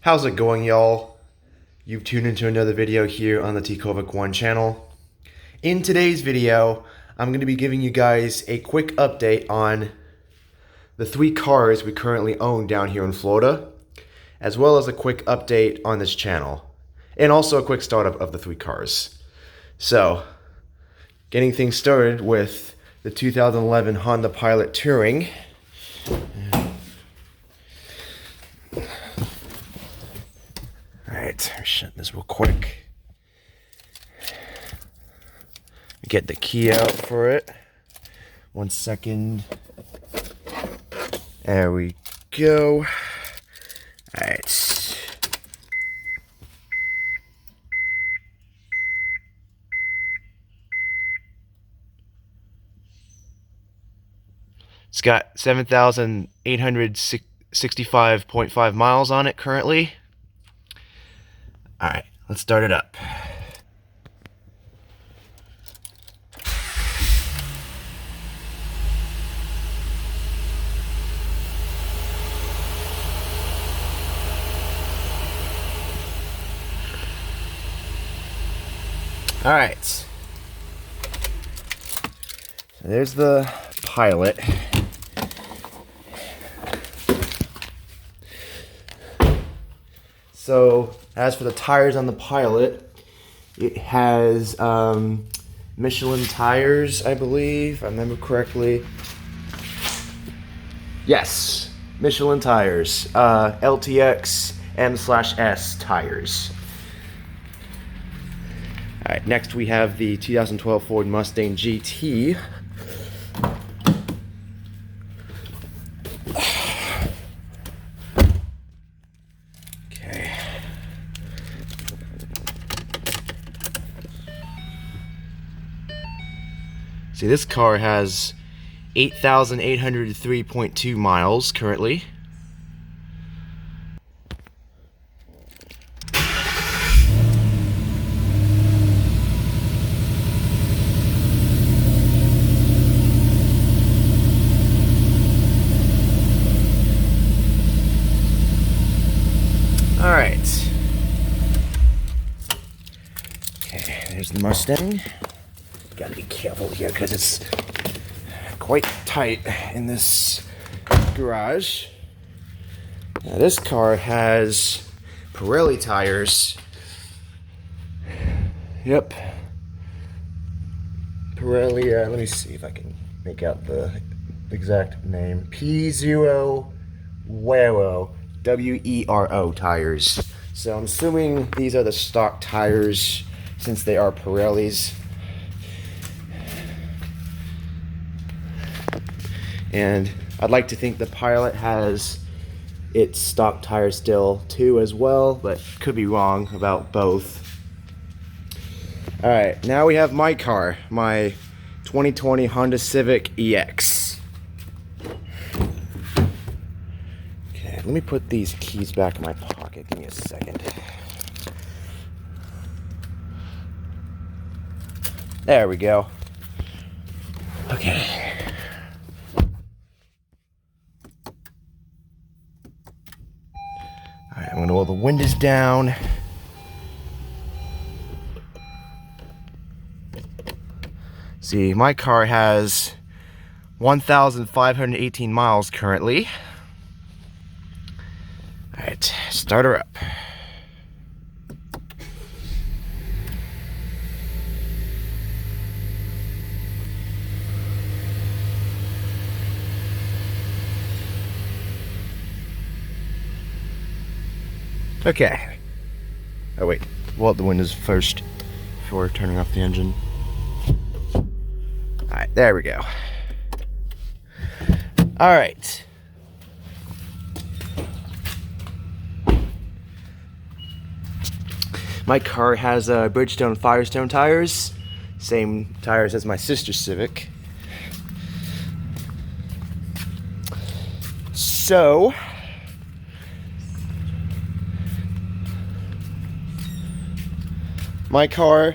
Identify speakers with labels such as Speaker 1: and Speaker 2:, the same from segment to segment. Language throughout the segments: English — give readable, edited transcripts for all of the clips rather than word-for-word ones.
Speaker 1: How's it going, y'all? You've tuned into another video here on the Tkovic One channel. In today's video, I'm going to be giving you guys a quick update on the 3 cars we currently own down here in Florida, as well as a quick update on this channel, and also a quick startup of the 3 cars. So, getting things started with the 2011 Honda Pilot Touring. Alright, shut this real quick. Get the key out for it. 1 second. There we go. Alright. It's got 7,865.5 miles on it currently. Alright, let's start it up. Alright. So there's the Pilot. So, as for the tires on the Pilot, it has Michelin tires, I believe, if I remember correctly. Yes, Michelin tires, LTX M/S tires. Alright, next we have the 2012 Ford Mustang GT. See, this car has 8,803.2 miles currently. All right. Okay, there's the Mustang. Gotta be careful here because it's quite tight in this garage. Now this car has Pirelli tires. Yep. Pirelli, let me see if I can make out the exact name. P0 Wero, W-E-R-O tires. So I'm assuming these are the stock tires since they are Pirellis. And I'd like to think the Pilot has its stock tires still too as well, but could be wrong about both. Alright, now we have my car, my 2020 Honda Civic EX. Okay, let me put these keys back in my pocket. Give me a second. There we go. Okay. Alright, I'm going to roll the windows down. See, my car has 1,518 miles currently. Alright, start her up. Okay. Oh wait, roll out the windows first before turning off the engine. Alright, there we go. Alright. My car has Bridgestone Firestone tires. Same tires as my sister's Civic. So, my car,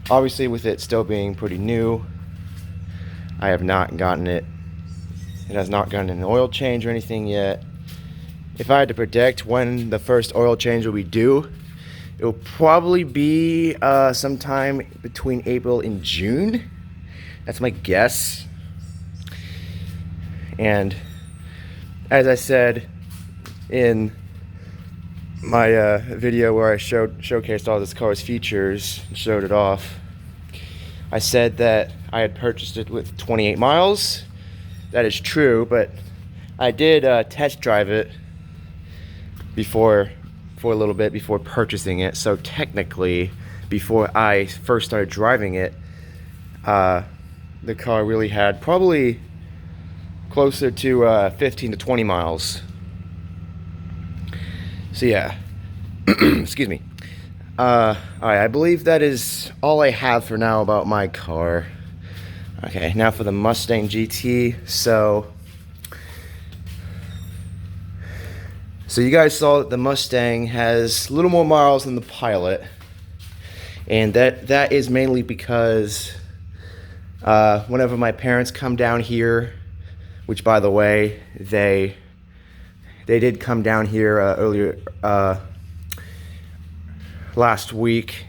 Speaker 1: obviously with it still being pretty new, I have not gotten it. It has not gotten an oil change or anything yet. if I had to predict when the first oil change will be due, it will probably be sometime between April and June. That's my guess. And as I said in my video where I showcased all this car's features and showed it off, I said that I had purchased it with 28 miles. That is true, but I did test drive it for a little bit before purchasing it. So technically, before I first started driving it, the car really had probably closer to 15 to 20 miles. So yeah, excuse me. Alright, I believe that is all I have for now about my car. Okay, now for the Mustang GT. So you guys saw that the Mustang has a little more miles than the Pilot, and that is mainly because whenever my parents come down here, which by the way, they did come down here earlier last week.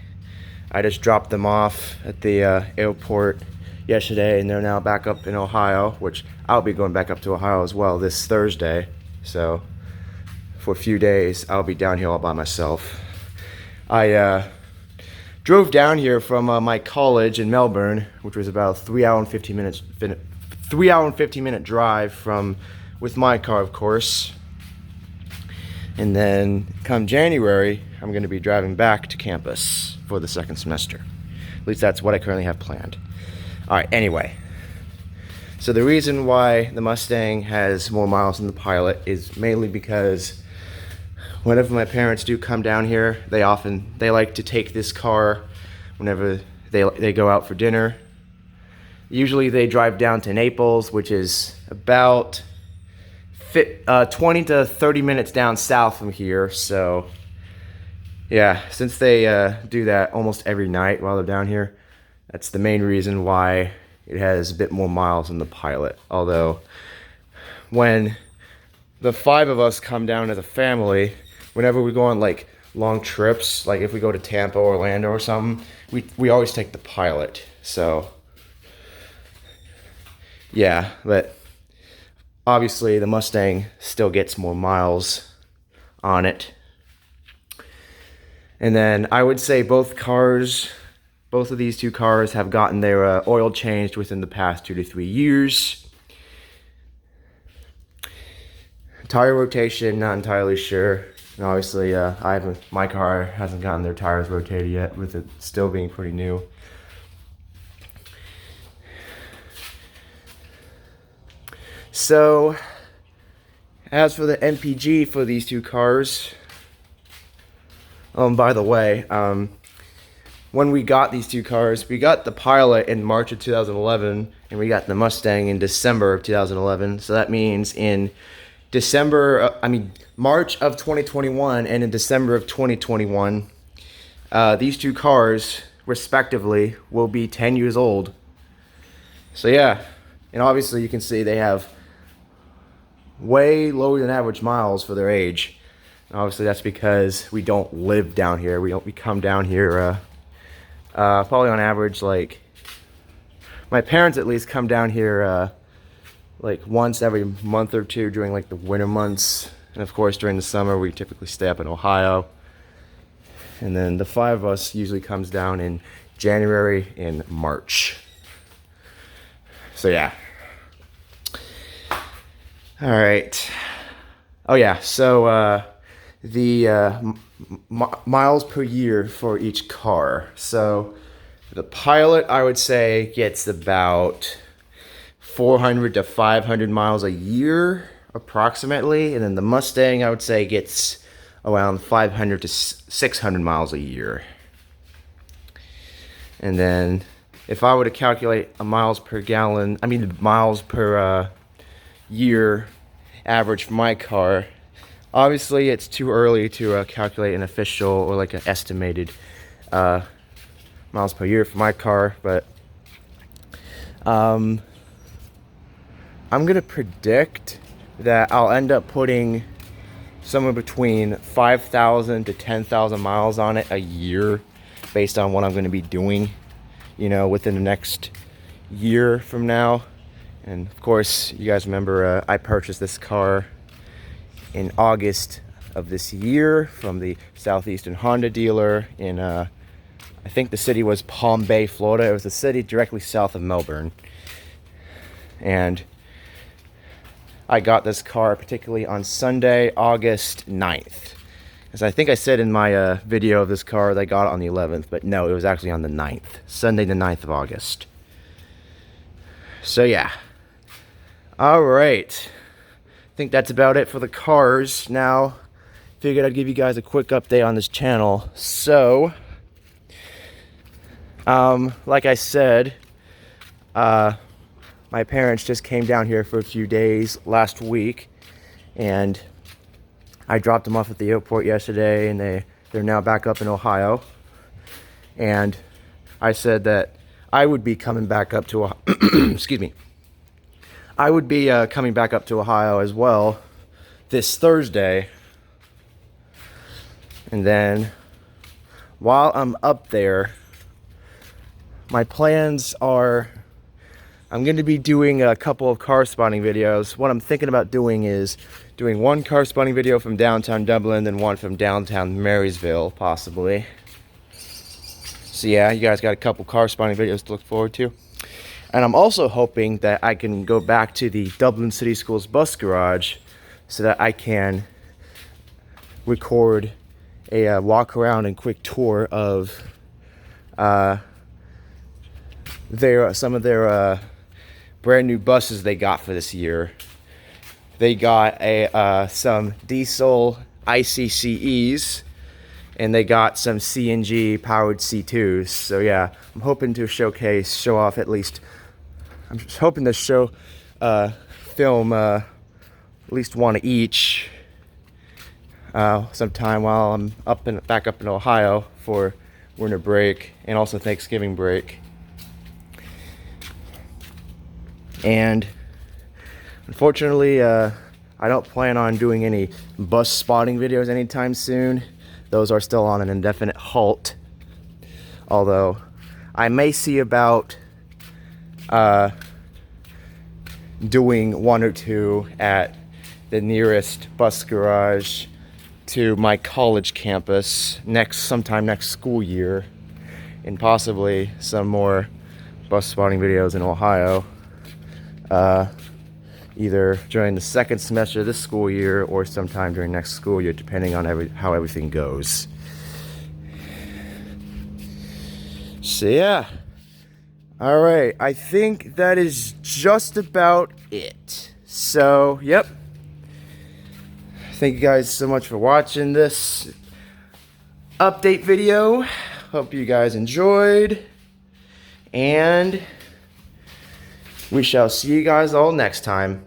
Speaker 1: I just dropped them off at the airport yesterday, and they're now back up in Ohio, which I'll be going back up to Ohio as well this Thursday. So for a few days, I'll be down here all by myself. I drove down here from my college in Melbourne, which was about a 3 hour and 15 minute drive with my car, of course. And then come January, I'm going to be driving back to campus for the second semester. At least that's what I currently have planned. All right, anyway. So the reason why the Mustang has more miles than the Pilot is mainly because whenever my parents do come down here, they like to take this car whenever they go out for dinner. Usually they drive down to Naples, which is about 20 to 30 minutes down south from here. So yeah, since they do that almost every night while they're down here, that's the main reason why it has a bit more miles than the Pilot. Although when the 5 of us come down as a family, whenever we go on like long trips, like if we go to Tampa or Orlando or something, we always take the Pilot. So yeah, but obviously the Mustang still gets more miles on it. And then I would say both of these two cars have gotten their oil changed within the past 2 to 3 years. Tire rotation, not entirely sure. And obviously, my car hasn't gotten their tires rotated yet, with it still being pretty new. So, as for the MPG for these two cars, by the way, when we got these two cars, we got the Pilot in March of 2011, and we got the Mustang in December of 2011. So that means in March of 2021 and in December of 2021, these two cars, respectively, will be 10 years old. So yeah, and obviously you can see they have way lower than average miles for their age. And obviously that's because we don't live down here. We come down here probably on average, like, my parents at least come down here like once every month or two during like the winter months. And of course during the summer we typically stay up in Ohio. And then the 5 of us usually comes down in January and March. So yeah. All right. Oh yeah, so the miles per year for each car. So the Pilot, I would say, gets about 400 to 500 miles a year approximately, and then the Mustang, I would say, gets around 500 to 600 miles a year. And then if I were to calculate a miles per year average for my car, obviously it's too early to calculate an official or like an estimated miles per year for my car, but I'm gonna predict that I'll end up putting somewhere between 5,000 to 10,000 miles on it a year, based on what I'm going to be doing, you know, within the next year from now. And of course, you guys remember I purchased this car in August of this year from the Southeastern Honda dealer in I think the city was Palm Bay, Florida. It was a city directly south of Melbourne. And I got this car particularly on Sunday, August 9th. As I think I said in my video of this car, they got it on the 11th, but no, it was actually on the 9th. Sunday the 9th of August. So yeah. All right. I think that's about it for the cars. Now, figured I'd give you guys a quick update on this channel. So, like I said, my parents just came down here for a few days last week, and I dropped them off at the airport yesterday, and they're now back up in Ohio. And I said that I would be coming back up to excuse me. I would be coming back up to Ohio as well this Thursday. And then while I'm up there, my plans are I'm going to be doing a couple of car spotting videos. What I'm thinking about doing is doing one car spotting video from downtown Dublin, then one from downtown Marysville, possibly. So yeah, you guys got a couple car spotting videos to look forward to. And I'm also hoping that I can go back to the Dublin City Schools bus garage so that I can record a walk around and quick tour of some of their brand new buses they got for this year. They got some diesel ICCEs, and they got some CNG powered C2s. So yeah, I'm hoping to show off at least. I'm just hoping to film at least one of each sometime while I'm back up in Ohio for winter break and also Thanksgiving break. And unfortunately, I don't plan on doing any bus spotting videos anytime soon. Those are still on an indefinite halt. Although I may see about doing one or two at the nearest bus garage to my college campus sometime next school year, and possibly some more bus spotting videos in Ohio. Either during the second semester of this school year or sometime during next school year, depending on how everything goes. So yeah. All right, I think that is just about it. So, yep. Thank you guys so much for watching this update video. Hope you guys enjoyed. And we shall see you guys all next time.